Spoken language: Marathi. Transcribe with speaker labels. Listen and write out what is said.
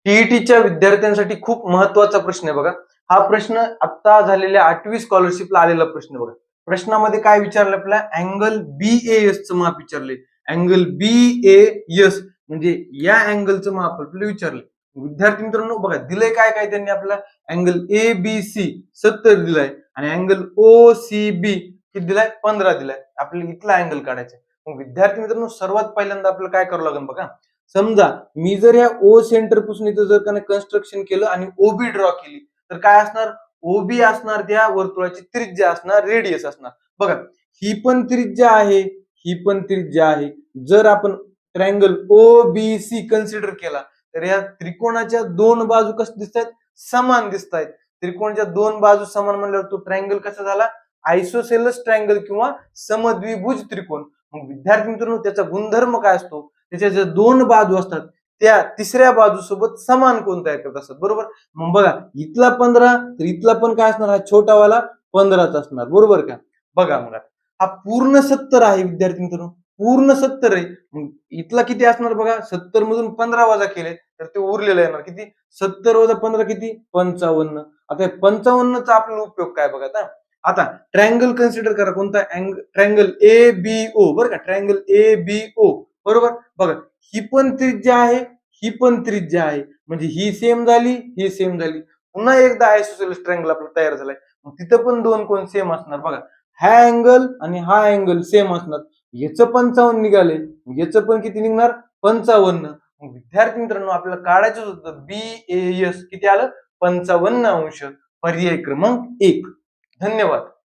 Speaker 1: टीईटीच्या विद्यार्थ्यांसाठी खूप महत्वाचा प्रश्न आहे बघा. हा प्रश्न आता झालेल्या 8वी स्कॉलरशिपला आलेला प्रश्न बघा. प्रश्नामध्ये काय विचारलं आपल्याला? अँगल BAS चं माप विचारले. अँगल BAS म्हणजे या अँगलचं माप आपल्याला विचारले. विद्यार्थी मित्रांनो बघा दिलंय काय काय त्यांनी आपल्याला अँगल ABC 70 दिलाय आणि अँगल OCB किती दिलाय 15 दिलाय. आपल्याला इथला अँगल काढायचा. मग विद्यार्थी मित्रांनो सर्वात पहिल्यांदा आपल्याला काय करावं लागेल बघा. समजा मी जर या O सेंटर पासून इथं जर का कन्स्ट्रक्शन केलं आणि OB ड्रॉ केली तर काय असणार? OB असणार त्या वर्तुळाची त्रिज्या असणार, रेडियस असणार. बघा ही पण त्रिज्या आहे, ही पण त्रिज्या आहे. जर आपण ट्रायंगल OBC कन्सिडर केला तर या त्रिकोणाच्या दोन बाजू कशा दिसतात? समान दिसतात. त्रिकोणाच्या दोन बाजू समान म्हणल्यावर तो ट्रायंगल कसा झाला? आयसोसेलस ट्रायंगल किंवा समद्विभुज त्रिकोण. मग विद्यार्थी मित्रांनो त्याचा गुणधर्म काय असतो? त्याच्या ज्या दोन बाजू असतात त्या तिसऱ्या बाजूसोबत समान कोण तयार करत असतात, बरोबर. मग बघा इथला 15 तर इथला पण काय असणार? हा छोटावाला 15च असणार, बरोबर का. बघा मग हा पूर्ण 70 आहे विद्यार्थी मित्रांनो, पूर्ण 70 आहे. मग इथला किती असणार बघा? 70 मधून 15 वजा केले तर ते उरलेलं येणार किती? 70 वजा 15 किती? 55. आता 55चा आपल्याला उपयोग काय बघा आता ट्रायंगल कन्सिडर करा. कोणता? ट्रायंगल ABO, बरं का. ट्रायंगल ABO, बरोबर. बघा ही पण त्रिज्या आहे, ही पण त्रिज्या आहे. म्हणजे ही सेम झाली, ही सेम झाली. पुन्हा एकदा आयसोसेलेस ट्रायंगल आपला तयार झालाय. मग तिथं पण दोन कोण सेम असणार बघा. हा अँगल आणि हा अँगल सेम असणार. याचं 55 निघाले, याचं पण किती निघणार? 55. मग विद्यार्थी मित्रांनो आपल्याला काढायचं होतं BAS किती आलं? 55 अंश. पर्याय क्रमांक 1. धन्यवाद.